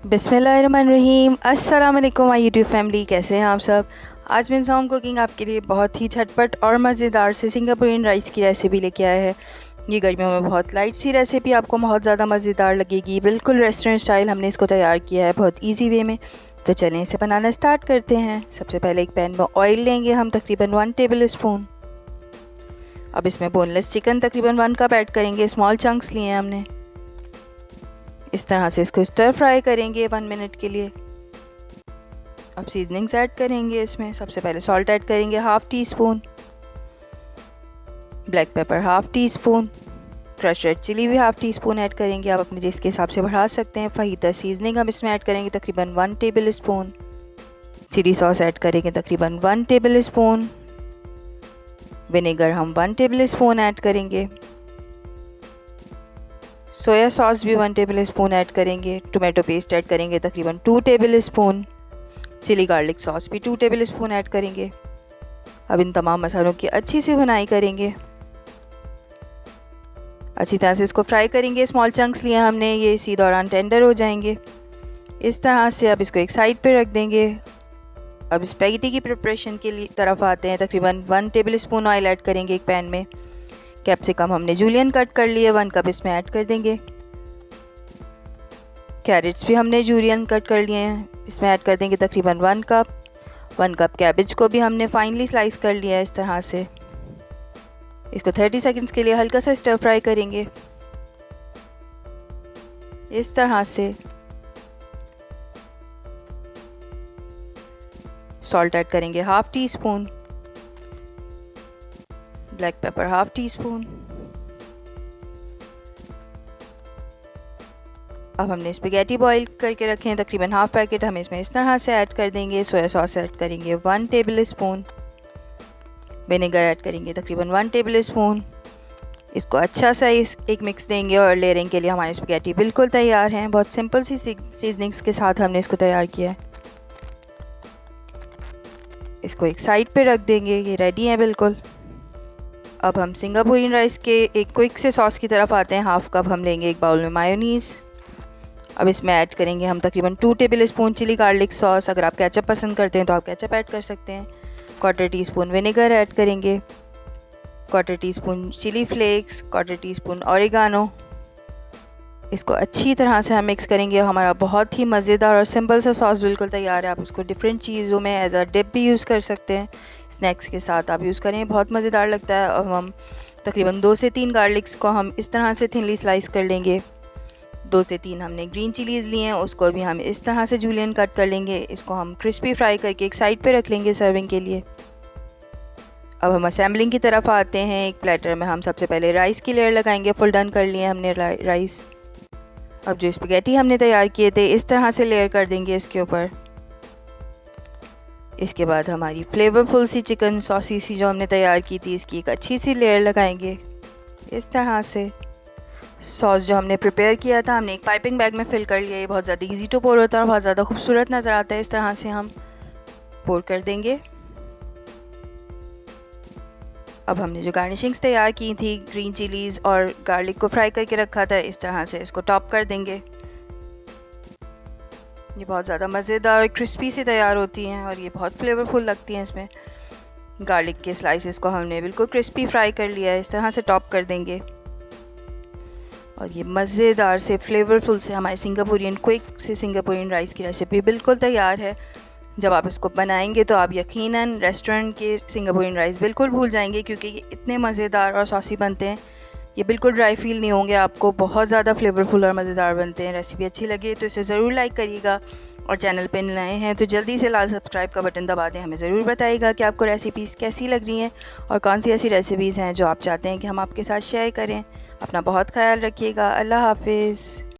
बिस्मिल्लाहिर्रहमानिर्रहीम। अस्सलाम वालेकुम माय यूट्यूब फैमिली, कैसे हैं आप सब। आज मैं होम कुकिंग आपके लिए बहुत ही झटपट और मज़ेदार से सिंगापुरियन राइस की रेसिपी लेके आया है। ये गर्मियों में बहुत लाइट सी रेसिपी आपको बहुत ज़्यादा मज़ेदार लगेगी। बिल्कुल रेस्टोरेंट स्टाइल हमने इसको तैयार किया है, बहुत ईजी वे में। तो चलें इसे बनाना स्टार्ट करते हैं। सबसे पहले एक पैन में ऑयल लेंगे हम, तकरीबन 1 टेबल स्पून। अब इसमें बोनलेस चिकन तकरीबन 1 कप ऐड करेंगे। स्मॉल चंक्स लिए हैं हमने। इस तरह से इसको स्टर फ्राई करेंगे 1 मिनट के लिए। अब सीजनिंग्स ऐड करेंगे इसमें। सबसे पहले सॉल्ट ऐड करेंगे 1/2 teaspoon, black pepper 1/2 teaspoon, crush red chili भी 1/2 टी स्पून ऐड करेंगे। आप अपने टेस्ट के हिसाब से बढ़ा सकते हैं। फहीदा सीजनिंग हम इसमें ऐड करेंगे तकरीबन 1 tablespoon. Chili sauce add करेंगे तकरीबन 1 टेबल स्पून। विनेगर हम 1 टेबल स्पून ऐड करेंगे। सोया सॉस भी 1 टेबल स्पून ऐड करेंगे। टोमेटो पेस्ट ऐड करेंगे तकरीबन 2 tablespoon. Chili garlic sauce भी 2 टेबल स्पून ऐड करेंगे। अब इन तमाम मसालों की अच्छी सी भुनाई करेंगे। अच्छी तरह से इसको फ्राई करेंगे। स्मॉल चंक्स लिए हमने, ये इसी दौरान टेंडर हो जाएंगे इस तरह से। अब इसको एक साइड पे रख देंगे। अब स्पैगेटी की प्रिपरेशन के लिए तरफ आते हैं। तकरीबन 1 टेबल स्पून ऑयल ऐड करेंगे एक पैन में। कैप्सिकम हमने जूलियन कट कर लिए, 1 कप इसमें ऐड कर देंगे। कैरेट्स भी हमने जूलियन कट कर लिए हैं, इसमें ऐड कर देंगे तकरीबन 1 कप। 1 कप कैबेज को भी हमने फाइनली स्लाइस कर लिया है इस तरह से। इसको 30 सेकंड्स के लिए हल्का सा स्टर फ्राई करेंगे इस तरह से। सॉल्ट ऐड करेंगे 1/2 teaspoon, black pepper 1/2 tea spoon. अब हमने स्पैगेटी बॉईल करके रखे हैं तकरीबन 1/2 पैकेट, हम इसमें इस तरह से ऐड कर देंगे। सोया सॉस ऐड करेंगे 1 टेबल स्पून। विनेगर ऐड करेंगे तकरीबन 1 टेबल स्पून। इसको अच्छा सा एक मिक्स देंगे और लेयरिंग के लिए हमारे स्पैगेटी बिल्कुल तैयार हैं। बहुत सिंपल सी सीजनिंग्स के साथ हमने इसको तैयार किया है। इसको एक साइड पे रख देंगे, ये रेडी है बिल्कुल। अब हम सिंगापुरियन राइस के एक क्विक से सॉस की तरफ आते हैं। 1/2 कप हम लेंगे एक बाउल में मायोनीज़। अब इसमें ऐड करेंगे हम तकरीबन 2 tablespoon chili garlic sauce. अगर आप केचप पसंद करते हैं तो आप केचप ऐड कर सकते हैं। 1/4 टी स्पून विनेगर ऐड करेंगे। 1/4 teaspoon chili flakes, 1/4 teaspoon oregano. इसको अच्छी तरह से हम मिक्स करेंगे। हमारा बहुत ही मज़ेदार और सिंपल सा सॉस बिल्कुल तैयार है। आप उसको डिफरेंट चीज़ों में एज अ डिप भी यूज़ कर सकते हैं। स्नैक्स के साथ आप यूज़ करें, बहुत मज़ेदार लगता है। अब हम तकरीबन 2 से 3 गार्लिक्स को हम इस तरह से थिनली स्लाइस कर लेंगे। 2 से 3 हमने ग्रीन चिलीज़ लिए हैं, उसको भी हम इस तरह से जूलियन कट कर लेंगे। इसको हम क्रिस्पी फ्राई करके एक साइड पे रख लेंगे सर्विंग के लिए। अब हम असेंबलिंग की तरफ आते हैं। एक प्लेटर में हम सबसे पहले राइस की लेयर लगाएंगे। फुल डन कर लिए हमने राइस। अब जो स्पैगेटी हमने तैयार किए थे इस तरह से लेयर कर देंगे इसके ऊपर। इसके बाद हमारी फ्लेवरफुल सी चिकन सॉसी सी जो हमने तैयार की थी, इसकी एक अच्छी सी लेयर लगाएंगे इस तरह से। सॉस जो हमने प्रिपेयर किया था हमने एक पाइपिंग बैग में फ़िल कर लिया। ये बहुत ज़्यादा इजी टू पोर होता है और बहुत ज़्यादा खूबसूरत नज़र आता है। इस तरह से हम पोर कर देंगे। अब हमने जो गार्निशिंग्स तैयार की थी, ग्रीन चिलीज़ और गार्लिक को फ्राई करके रखा था, इस तरह से इसको टॉप कर देंगे। ये बहुत ज़्यादा मज़ेदार और क्रिस्पी सी तैयार होती हैं और ये बहुत फ्लेवरफुल लगती हैं। इसमें गार्लिक के स्लाइसेस को हमने बिल्कुल क्रिस्पी फ्राई कर लिया है, इस तरह से टॉप कर देंगे। और ये मज़ेदार से फ्लेवरफुल से हमारे क्विक से सिंगापुरियन राइस की रेसिपी बिल्कुल तैयार है। जब आप इसको बनाएंगे तो आप यकीनन रेस्टोरेंट के सिंगापुरियन राइस बिल्कुल भूल जाएंगे, क्योंकि ये इतने मज़ेदार और सॉसी बनते हैं। ये बिल्कुल ड्राई फील नहीं होंगे आपको, बहुत ज़्यादा फ्लेवरफुल और मज़ेदार बनते हैं। रेसिपी अच्छी लगे तो इसे ज़रूर लाइक करिएगा और चैनल पर नए हैं तो जल्दी से लाल सब्सक्राइब का बटन दबा दें। हमें ज़रूर बताइएगा कि आपको रेसिपीज़ कैसी लग रही हैं और कौन सी ऐसी रेसिपीज़ हैं जो आप चाहते हैं कि हम आपके साथ शेयर करें। अपना बहुत ख्याल रखिएगा। अल्लाह हाफिज़।